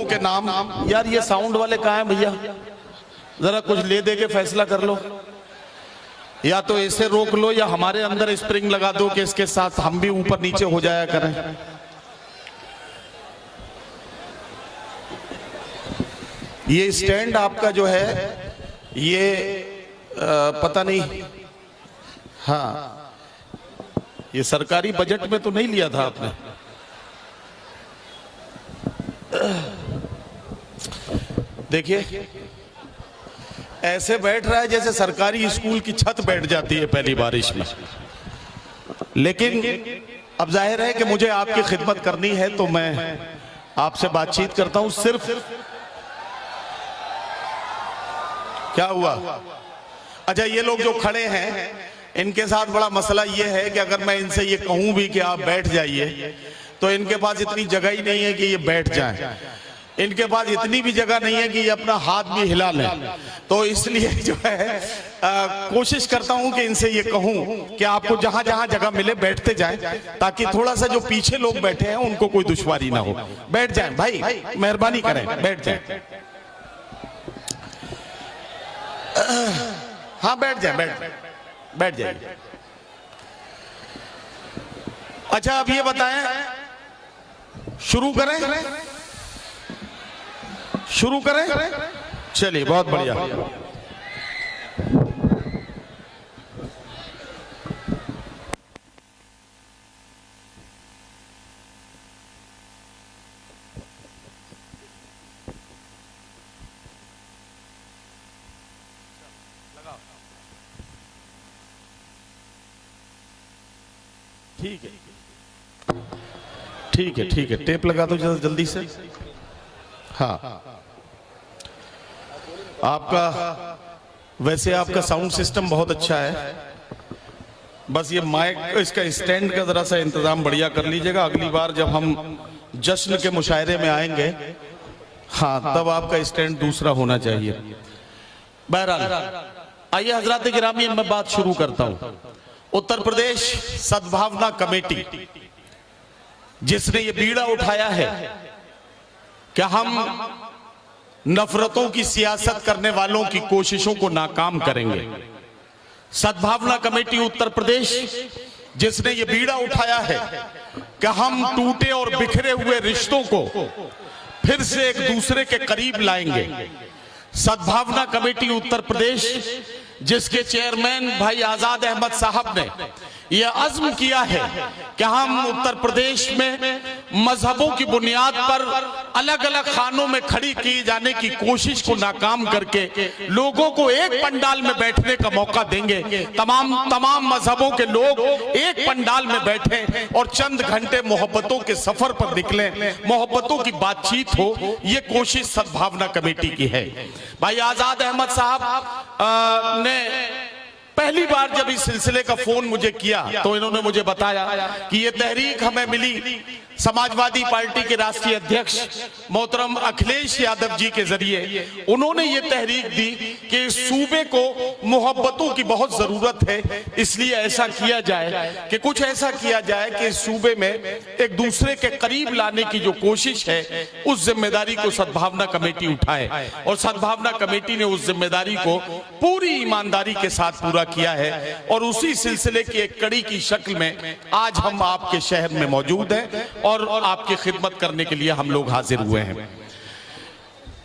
के नाम। यार ये साउंड वाले कहाँ हैं भैया, जरा कुछ ले दे के फैसला कर लो, या तो ऐसे रोक लो या हमारे अंदर स्प्रिंग लगा दो कि इसके साथ हम भी ऊपर नीचे हो जाया करें। ये स्टैंड आपका जो है ये पता नहीं, हाँ ये सरकारी बजट में तो नहीं लिया था आपने। देखिए ऐसे बैठ रहा है जैसे सरकारी स्कूल की छत बैठ जाती है पहली बारिश में। लेकिन अब जाहिर है कि मुझे आपकी खिदमत करनी है तो मैं आपसे बातचीत करता हूं। सिर्फ क्या हुआ, अच्छा ये लोग जो खड़े हैं इनके साथ बड़ा मसला ये है कि अगर मैं इनसे ये कहूं भी कि आप बैठ जाइए तो इनके पास इतनी जगह ही नहीं है कि ये बैठ जाएं। इनके पास इतनी भी जगह नहीं है कि ये अपना हाथ भी हिला लें। तो इसलिए जो है कोशिश करता हूं कि इनसे ये कहूं कि आपको जहां जहां जगह मिले बैठते जाएं, ताकि थोड़ा सा जो पीछे लोग बैठे हैं उनको कोई दुश्वारी ना हो। बैठ जाएं भाई, मेहरबानी करें, बैठ जाएं। हाँ बैठ जाएं, बैठ जाइए। अच्छा अब ये बताएं, शुरू करें? शुरू करें? चलिए बहुत बढ़िया। ठीक है ठीक है ठीक है, टेप लगा दो जल्दी से। हाँ आपका वैसे आपका साउंड सिस्टम बहुत अच्छा है, बस ये माइक इसका स्टैंड का जरा सा इंतजाम बढ़िया कर लीजिएगा। अगली बार जब हम जश्न के मुशायरे में आएंगे, हाँ तब आपका स्टैंड दूसरा होना चाहिए। बहरहाल आइए हजरात गिरामी, मैं बात शुरू करता हूं। उत्तर प्रदेश सद्भावना कमेटी जिसने ये बीड़ा उठाया है कि हम नफरतों की सियासत करने वालों की कोशिशों को नाकाम करेंगे। सद्भावना कमेटी उत्तर प्रदेश जिसने ये बीड़ा उठाया है कि हम टूटे और बिखरे हुए रिश्तों को फिर से एक दूसरे के करीब लाएंगे। सद्भावना कमेटी उत्तर प्रदेश जिसके चेयरमैन भाई आजाद अहमद साहब ने यह अज़्म किया है कि हम उत्तर प्रदेश में मजहबों की बुनियाद पर अलग अलग खानों में खड़ी की जाने की कोशिश को नाकाम करके लोगों को एक पंडाल में बैठने का मौका देंगे। तमाम मजहबों के लोग एक पंडाल में बैठे और चंद घंटे मोहब्बतों के सफर पर निकले, मोहब्बतों की बातचीत हो। ये कोशिश सद्भावना कमेटी की है। भाई आजाद अहमद साहब ने पहली बार जब इस सिलसिले का फोन मुझे किया तो इन्होंने मुझे बताया कि ये तहरीक हमें मिली समाजवादी पार्टी के राष्ट्रीय अध्यक्ष मोहतरम अखिलेश यादव जी के जरिए। उन्होंने ये तहरीक दी कि सूबे को मोहब्बतों की बहुत जरूरत है, इसलिए ऐसा किया जाए कि कुछ ऐसा किया जाए कि सूबे में एक दूसरे के करीब लाने की जो कोशिश है उस जिम्मेदारी को सद्भावना कमेटी उठाए। और सद्भावना कमेटी ने उस जिम्मेदारी को पूरी ईमानदारी के साथ पूरा किया है। और उसी सिलसिले की एक कड़ी की शक्ल में आज हम आपके शहर में मौजूद हैं और आपकी खिदमत करने के लिए हम लोग हाजिर हुए हैं।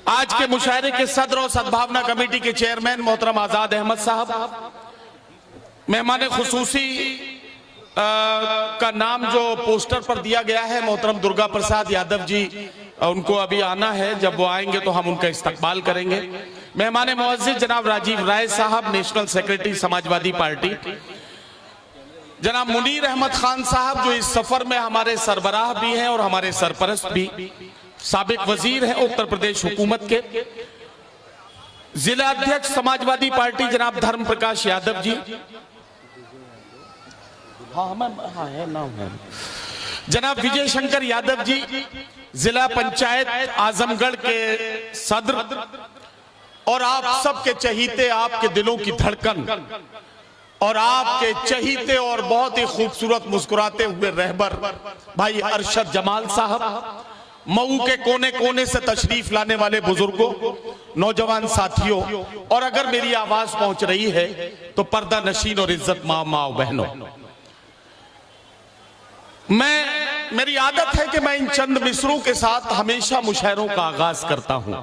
आज के मुशायरे के सदर और सद्भावना कमेटी के चेयरमैन मोहतरम आजाद अहमद साहब, मेहमान खुसूसी का नाम जो पोस्टर पर दिया गया है मोहतरम दुर्गा प्रसाद यादव जी, उनको अभी आना है। जब वो आएंगे तो हम उनका इस्तकबाल करेंगे। मेहमान मुअज़्ज़िज़ जनाब राजीव राय साहब, नेशनल सेक्रेटरी समाजवादी पार्टी। जनाब मुनीर अहमद खान साहब जो इस सफर में हमारे सरबराह भी हैं और हमारे सरपरस्त भी, साबिक वजीर हैं उत्तर प्रदेश हुकूमत के। जिला अध्यक्ष समाजवादी पार्टी जनाब धर्म प्रकाश यादव जी। जनाब विजय शंकर यादव जी जिला पंचायत आजमगढ़ के सदर। और आप सबके चहीते, आपके दिलों की धड़कन और आपके चहीते और बहुत ही खूबसूरत मुस्कुराते हुए रहबर भाई अरशद जमाल साहब। मऊ के कोने कोने से तशरीफ लाने वाले बुजुर्गों, नौजवान साथियों, और अगर मेरी आवाज पहुंच रही है तो पर्दा नशीन और इज्जत माँ बहनों, मेरी आदत है कि मैं इन चंद मिसरों के साथ हमेशा मुशायरों का आगाज करता हूं।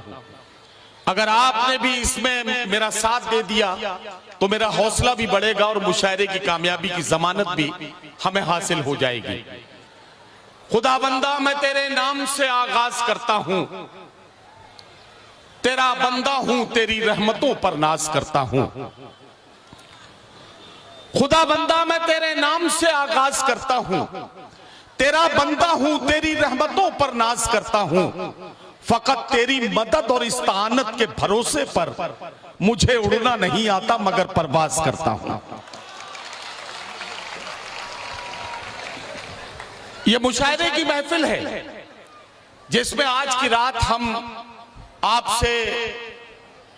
अगर आपने भी इसमें मेरा साथ दे दिया तो मेरा हौसला भी बढ़ेगा और मुशायरे की कामयाबी की जमानत भी हमें हासिल हो जाएगी। खुदाबंदा मैं तेरे नाम से आगाज करता हूं, तेरा बंदा हूं, तेरी रहमतों पर नाज करता हूं। खुदाबंदा मैं तेरे नाम से आगाज करता हूं, तेरा बंदा हूं, तेरी रहमतों पर नाज करता हूं। फकत तेरी मदद और इस्तानत के भरोसे पर मुझे उड़ना नहीं आता मगर परवाज करता हूं। यह मुशायरे की महफिल है जिसमें आज की रात हम आपसे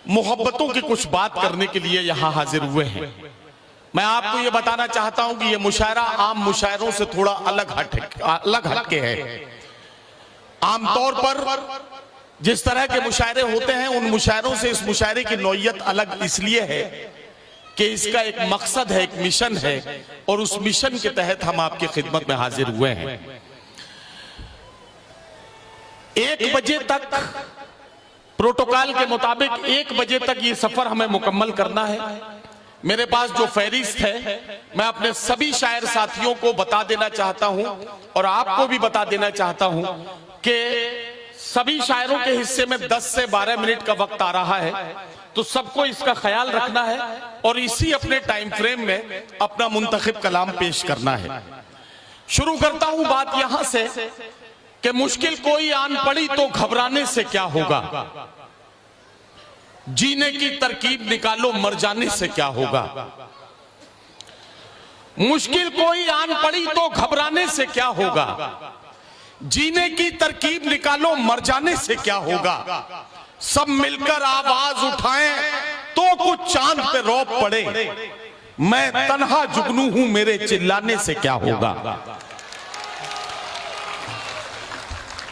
मोहब्बतों की कुछ बात करने के लिए यहां हाजिर हुए हैं। मैं आपको यह बताना चाहता हूं कि यह मुशायरा आम मुशायरों से थोड़ा अलग हटके है। आमतौर पर जिस तरह के मुशायरे होते हैं उन मुशायरों से इस मुशायरे की नौइयत अलग इसलिए है कि इसका एक मकसद है, एक मिशन है, और उस मिशन के तहत हम आपकी खिदमत में हाजिर हुए हैं। 1 बजे तक प्रोटोकॉल के मुताबिक 1 बजे तक ये सफर हमें मुकम्मल करना है। मेरे पास जो फहरिस्त है मैं अपने सभी शायर साथियों को बता देना चाहता हूं और आपको भी बता देना चाहता हूं कि सभी शायरों के हिस्से में 10 से 12 मिनट का वक्त आ रहा है, तो सबको इसका ख्याल रखना है और इसी अपने टाइम फ्रेम में अपना मुंतखब कलाम पेश करना है। शुरू करता हूं बात यहां से कि मुश्किल कोई आन पड़ी तो घबराने से क्या होगा, जीने की तरकीब निकालो मर जाने से क्या होगा। मुश्किल कोई आन पड़ी तो घबराने से क्या होगा, जीने की तरकीब निकालो मर जाने से क्या होगा। सब मिलकर आवाज उठाएं तो कुछ चांद पे रौब पड़े, मैं तन्हा जुगनू हूं मेरे चिल्लाने से क्या होगा।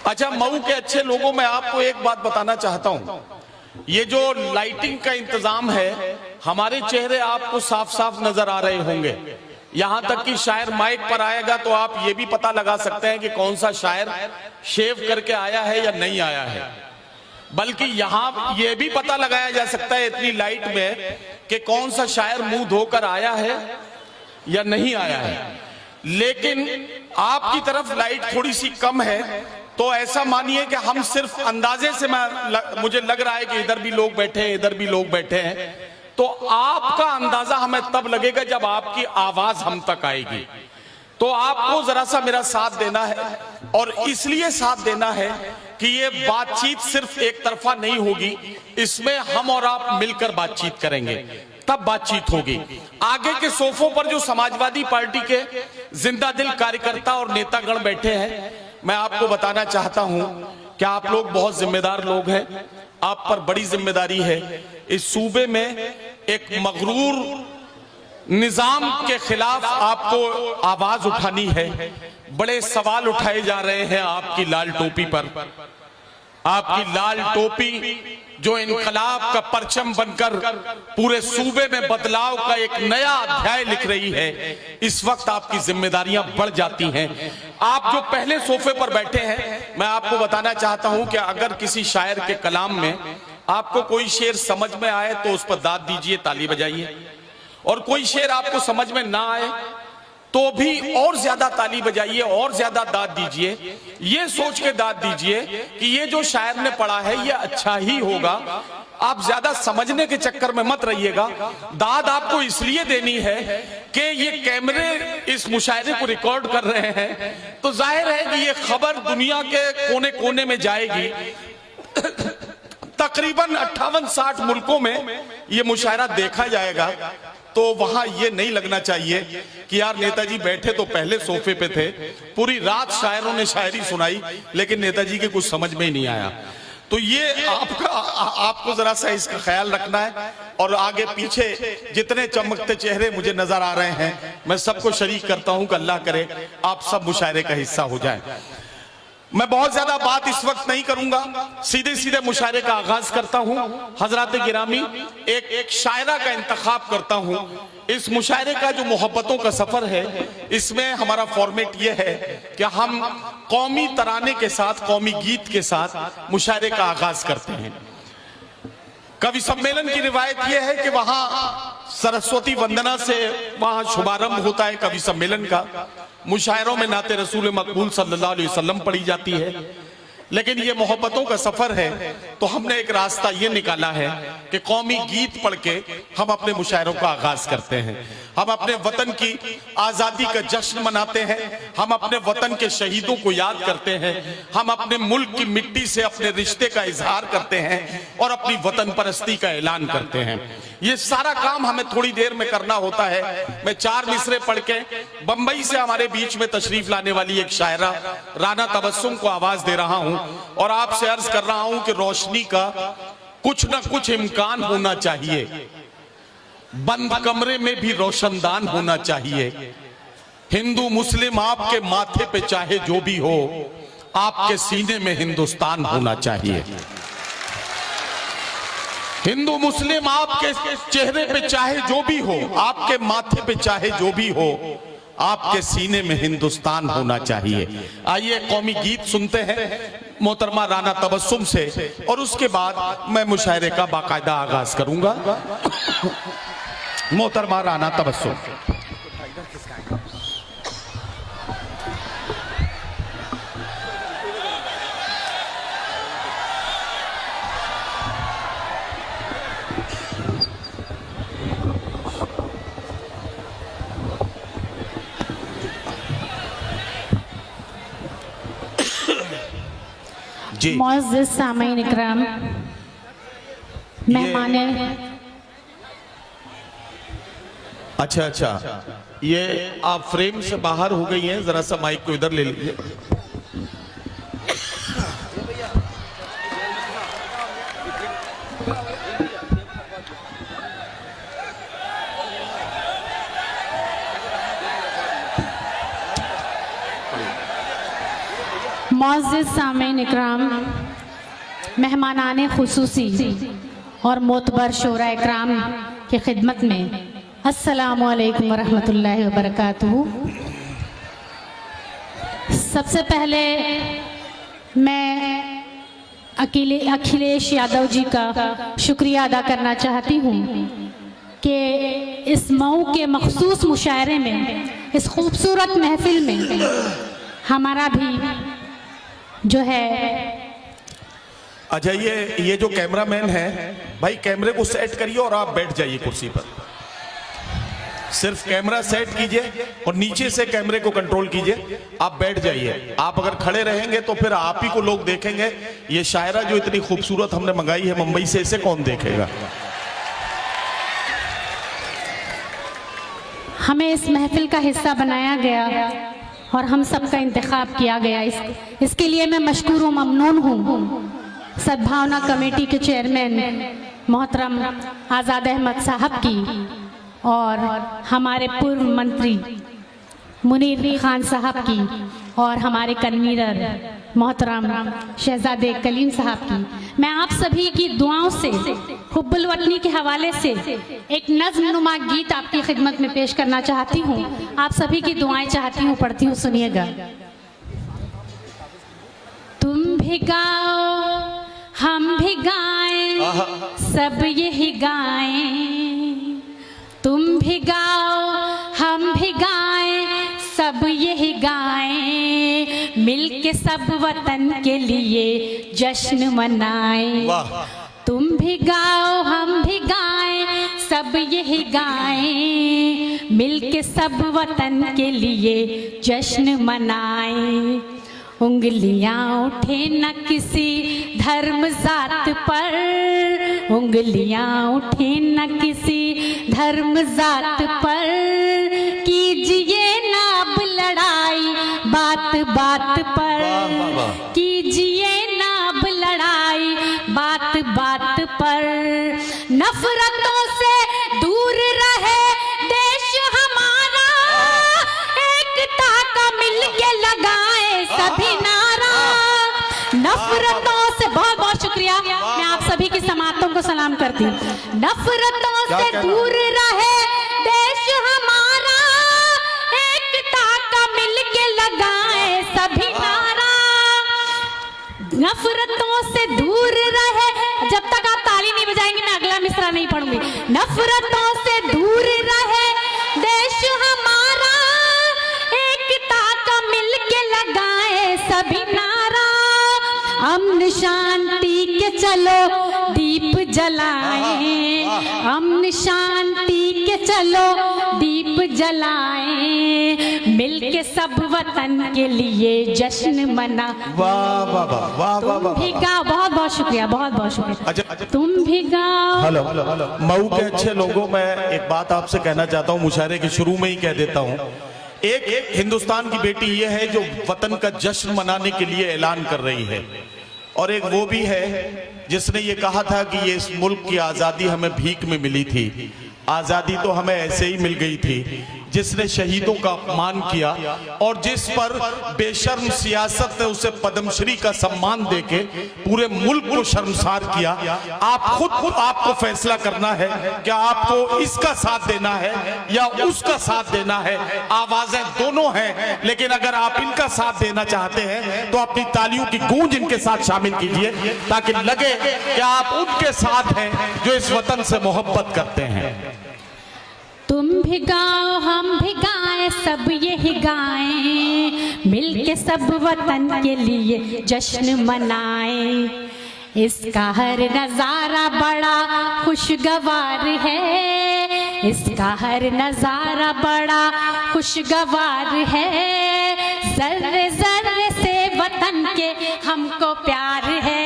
अच्छा, मऊ के अच्छे लोगों में आपको एक बात बताना चाहता हूं, ये जो लाइटिंग का इंतजाम है हमारे चेहरे आपको साफ साफ नजर आ रहे होंगे। यहां तक कि शायर माइक पर आएगा तो आप ये भी पता लगा सकते हैं कि कौन सा शायर शेव करके आया है या नहीं आया है। बल्कि यहां ये भी पता लगाया जा सकता है इतनी लाइट में कि कौन सा शायर मुंह धोकर आया है या नहीं आया है। लेकिन आपकी तरफ लाइट थोड़ी सी कम है तो ऐसा मानिए कि हम सिर्फ अंदाजे से मुझे लग रहा है कि इधर भी लोग बैठे हैं, इधर भी लोग बैठे हैं, तो आपका अंदाजा हमें तब लगेगा जब आपकी आवाज हम तक आएगी। तो आपको जरा सा मेरा साथ देना है और इसलिए साथ देना है कि ये बातचीत सिर्फ एक तरफा नहीं होगी, इसमें हम और आप मिलकर बातचीत करेंगे, तब बातचीत होगी। आगे के सोफों पर जो समाजवादी पार्टी के जिंदा दिल कार्यकर्ता और नेतागण बैठे हैं, मैं आपको बताना चाहता हूं कि आप लोग बहुत जिम्मेदार लोग हैं, आप पर बड़ी जिम्मेदारी है। इस सूबे में एक मगरूर निजाम के खिलाफ आपको आवाज उठानी है। बड़े सवाल उठाए जा रहे हैं आपकी लाल टोपी पर। आपकी लाल टोपी जो इनकलाब का परचम बनकर पूरे सूबे में बदलाव का एक नया अध्याय लिख रही है, इस वक्त आपकी जिम्मेदारियां बढ़ जाती हैं। आप जो पहले सोफे पर बैठे हैं, मैं आपको बताना चाहता हूं कि अगर किसी शायर के कलाम में आपको कोई शेर समझ में आए तो उस पर दाद दीजिए, ताली बजाइए, और कोई शेर आपको समझ में ना आए तो भी और ज्यादा ताली बजाइए और ज्यादा दाद दीजिए। ये सोच के दाद दीजिए कि ये जो शायर ने पढ़ा है ये अच्छा ही होगा। आप ज्यादा समझने के चक्कर में मत रहिएगा। दाद आपको इसलिए देनी है कि ये कैमरे इस मुशायरे को रिकॉर्ड कर रहे हैं, तो जाहिर है कि ये खबर दुनिया के कोने कोने में जाएगी। तकरीबन 58-60 मुल्कों में ये मुशायरा देखा जाएगा, तो वहां ये नहीं लगना चाहिए कि यार नेताजी बैठे तो पहले सोफे पे थे, पूरी रात शायरों ने शायरी सुनाई लेकिन नेताजी के कुछ समझ में ही नहीं आया। तो ये आपको जरा सा इसका ख्याल रखना है। और आगे पीछे जितने चमकते चेहरे मुझे नजर आ रहे हैं, मैं सबको शरीक करता हूं कि अल्लाह करे आप सब मुशायरे का हिस्सा हो जाए। मैं बहुत ज्यादा बात इस वक्त नहीं करूंगा, सीधे सीधे मुशायरे का आगाज करता हूं। हजरात गिरामी, एक शायरा का इंतखाब करता हूं। इस मुशायरे का जो मोहब्बतों का सफर है, इसमें हमारा फॉर्मेट यह है कि हम कौमी तराने के साथ, कौमी गीत के साथ मुशायरे का आगाज करते हैं। कवि सम्मेलन की रिवायत यह है कि वहां सरस्वती वंदना से वहां शुभारंभ होता है कवि सम्मेलन का। मुशायरों में नाते रसूल मकबूल सल्लल्लाहु अलैहि वसल्लम पढ़ी जाती है। लेकिन ये मोहब्बतों का सफर है, तो हमने एक रास्ता ये निकाला है कि कौमी गीत पढ़ के हम अपने मुशायरों का आगाज करते हैं। हम अपने वतन की आजादी का जश्न मनाते हैं, हम अपने वतन के शहीदों को याद करते हैं, हम अपने मुल्क की मिट्टी से अपने रिश्ते का इजहार करते हैं और अपनी वतन परस्ती का ऐलान करते हैं। ये सारा काम हमें थोड़ी देर में करना होता है। मैं 4 मिसरे पढ़ के बंबई से हमारे बीच में तशरीफ लाने वाली एक शायरा राना तबस्सुम को आवाज दे रहा हूं और आपसे अर्ज कर रहा हूं कि रोशनी का कुछ न कुछ इम्कान होना चाहिए, बंद कमरे में भी रोशनदान होना चाहिए। हिंदू मुस्लिम आपके माथे पे चाहे जो भी हो, आपके सीने में हिंदुस्तान होना चाहिए। हिंदू मुस्लिम आपके चेहरे पे चाहे जो भी हो, आपके माथे पे चाहे जो भी हो, आपके सीने में हिंदुस्तान होना चाहिए। आइए कौमी गीत सुनते हैं मोहतरमा राना तबस्सुम से, और उसके बाद मैं मुशायरे का बाकायदा आगाज करूंगा। मोहतरमा राना तबस्सुम। मुअज़्ज़िज़ सामीन इकराम, मेहमान। अच्छा, ये आप फ्रेम से बाहर हो गई हैं, जरा सा माइक को इधर ले लीजिए। मुअज़्ज़िज़ सामीन इकराम, मेहमानाने खुसूसी और मोतबर शोरा इकराम की खिदमत में अस्सलामु अलैकुम वरहमतुल्लाहि वबरकातुहू। सबसे पहले मैं अखिलेश यादव जी का शुक्रिया अदा करना चाहती हूँ कि इस मऊ के मखसूस मुशायरे में, इस खूबसूरत महफिल में हमारा भी जो है। अच्छा, ये जो कैमरामैन है भाई, कैमरे को सेट करिए और आप बैठ जाइए कुर्सी पर। सिर्फ कैमरा सेट कीजिए और नीचे से कैमरे को कंट्रोल कीजिए, आप बैठ जाइए। आप अगर खड़े रहेंगे तो फिर आप ही को लोग देखेंगे। ये शायरा जो इतनी खूबसूरत हमने मंगाई है मुंबई से, इसे कौन देखेगा। हमें इस महफिल का हिस्सा बनाया गया और हम सबका इंतखाब किया गया। इसके लिए मैं मशकूर व ममनून हूँ सद्भावना कमेटी के चेयरमैन मोहतरम आज़ाद अहमद साहब की और हमारे पूर्व मंत्री मुनीर खान साहब की और हमारे कन्वीनर मोहतरम शहजादे कलीम साहब की। मैं आप सभी की दुआओं से, हुब्बुल वतनी के हवाले से एक नज़्म नुमा गीत आपकी खिदमत में पेश करना चाहती हूँ। आप सभी की दुआएं चाहती हूँ, पढ़ती हूँ, सुनिएगा। तुम भी गाओ, हम भी गाएं, सब यही गाएं। तुम भी गाओ, हम भी गाएं, सब यही गाएं। मिलके सब वतन के लिए जश्न मनाएं। तुम भी गाओ, हम भी गाएं, सब यही गाएं। मिलके सब वतन के लिए जश्न मनाएं। उंगलियां उठे न किसी धर्म जात पर, उंगलियां उठे न किसी धर्म जात पर। कीजिए ना अब लड़ाई बात बात पर, कीजिए ना अब लड़ाई बात बात पर। नफरतों से दूर रहे देश हमारा, एकता का मिलके लगाए सभी नारा। नफरतों से, बहुत बहुत शुक्रिया, मैं आप सभी की समातों को सलाम करती हूँ। नफरतों से दूर रहे देश हमारा, एकता का मिलके लगाए सभी नारा। नफरतों से दूर रहे, जब तक आप ताली नहीं बजाएंगे मैं अगला मिसरा नहीं पढ़ूंगी। नफरतों से दूर रहे देश हमारा, एकता का मिलके लगाए सभी नारा। अमन शांति के चलो दीप जलाएं, अमन शांति के चलो दीप जलाएं, मिलके सब वतन के लिए जश्न मना। वाह वाह वाह वाह वाह तुम भी गाओ, बहुत बहुत शुक्रिया, बहुत बहुत शुक्रिया। तुम भी गाओ। हेलो, मऊ के अच्छे लोगों, मैं एक बात आपसे कहना चाहता हूँ, मुशायरे के शुरू में ही कह देता हूँ। एक हिंदुस्तान की बेटी ये है जो वतन का जश्न मनाने के लिए ऐलान कर रही है, और एक वो भी है जिसने ये कहा था कि ये इस मुल्क की आजादी हमें भीख में मिली थी। आजादी तो हमें ऐसे ही मिल गई थी। जिसने शहीदों का अपमान किया और जिस पर बेशर्म सियासत ने उसे पद्मश्री का सम्मान देके पूरे मुल्क को शर्मसार किया। आप खुद आपको फैसला करना है कि आपको इसका साथ देना है या उसका साथ देना है। आवाजें दोनों हैं, लेकिन अगर आप इनका साथ देना चाहते हैं तो अपनी तालियों की गूंज इनके साथ शामिल कीजिए, ताकि लगे कि आप उनके साथ हैं जो इस वतन से मोहब्बत करते हैं। तुम भी गाओ, हम भी गाएं, सब यही गाएं, मिलके सब वतन के लिए जश्न मनाएं। इसका हर नजारा बड़ा खुशगवार है, इसका हर नजारा बड़ा खुशगवार है। जर्रे जर्रे से वतन के हमको प्यार है,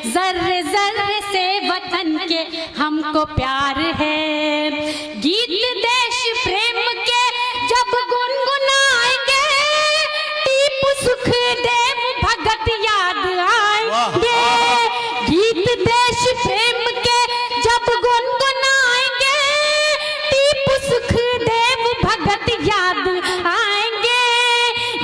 जर्रे जर्रे से वतन के हमको प्यार है। गीत देश प्रेम के जब गुनगुनाएंगे, टीपू सुखदेव भगत याद आएंगे। गीत देश प्रेम के जब गुनगुनाएंगे, टीपू सुखदेव भगत याद आएंगे।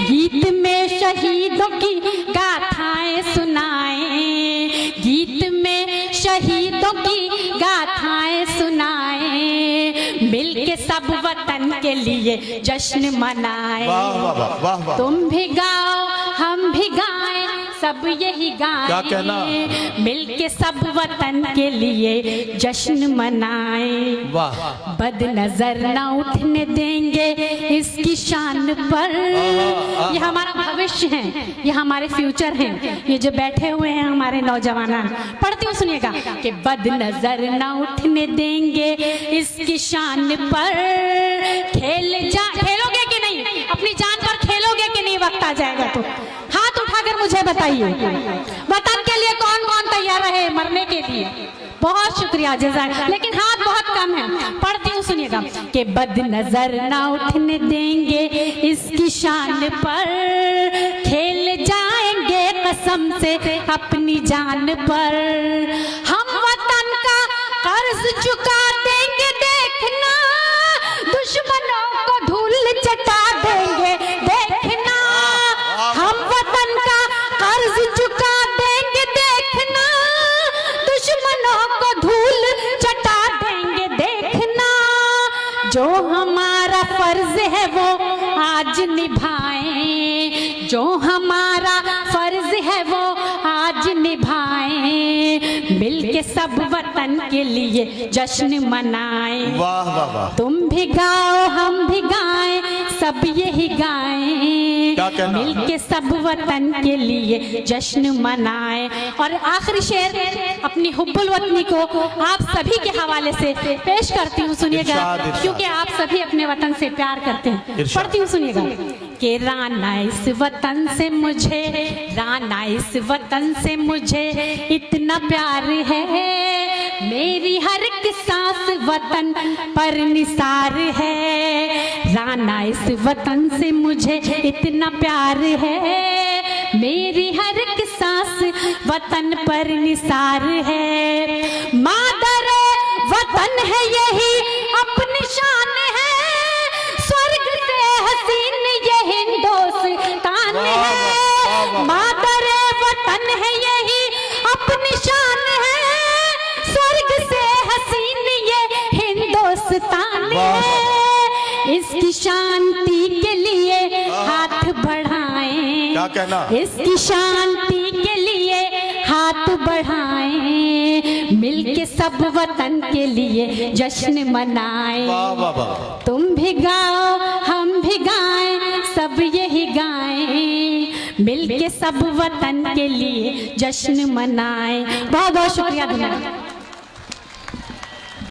गीत में शहीदों की गाथाएं सुनाएं, गीत में शहीदों की गाथाएं सुनाएं, मिलके सब वतन के लिए जश्न मनाएं। वाह वाह वाह वाह। तुम भी गाओ, हम भी गाएं, सब यही क्या कहना? गाएं, मिलके सब वतन के लिए जश्न मनाएं। वाह। बदनजर ना उठने देंगे इसकी शान पर। ये हमारा भविष्य है, ये हमारे फ्यूचर हैं, ये जो बैठे हुए हैं हमारे नौजवान। पढ़ती हूँ, सुनिएगा कि बदनजर ना उठने देंगे इसकी शान पर। खेलोगे कि नहीं, अपनी जान पर खेलोगे कि नहीं? वक्त आ जाएगा तो हाथ उठाकर मुझे बताइए, वतन के लिए कौन कौन तैयार है मरने के लिए? बहुत शुक्रिया जज़ाक, लेकिन हाथ बहुत कम है। पढ़ती हूँ, सुनिएगा कि बदनजर ना उठने देंगे इसकी शान पर। खेल जाएंगे कसम से अपनी जान पर। हम वतन का कर्ज चुका देंगे देखना, दुश्मनों को धूल चटा देंगे देखना। हम वतन का कर्ज चुका देंगे देखना, दुश्मनों को धूल चटा देंगे देखना। जो हमारा फर्ज है वो आज निभाएं, जो हमारा फर्ज है वो आज निभाएं, मिलके सब वतन के लिए जश्न मनाएं। वाह वाह वाह। तुम भी गाओ, हम भी गाएं, सब यही गाएं, क्या कहना? मिलके सब वतन के लिए जश्न मनाएं। और आखिरी शेर अपनी हुब्बुल वतनी को आप सभी के हवाले से पेश करती हूँ, सुनिएगा, इरशाद। क्योंकि आप सभी अपने वतन से प्यार करते हैं। इरशाद। पढ़ती हूँ, सुनिएगा कि राना इस वतन से मुझे, राना इस वतन से मुझे इतना प्यार है। मेरी हर एक सांस वतन पर निसार है। राना इस वतन से मुझे इतना प्यार है। मेरी हर एक सांस वतन पर निसार है। मादर वतन है यही अपनी शान है। स्वर्ग से हसीन ये हिंदुस्तान है। मादर वतन है यही अपनी शान है, स्वर्ग से हसीन ये हिंदुस्तान है। इसकी शांति के लिए हाथ बढ़ाएं, क्या कहना? इसकी शांति के लिए हाथ बढ़ाएं, मिलके सब वतन के लिए जश्न मनाएं। वाह वाह वाह। तुम भी गाओ हम भी गाएं, सब यही गाएं, मिलके सब वतन के लिए जश्न मनाएं। बहुत बहुत शुक्रिया धन्यवाद।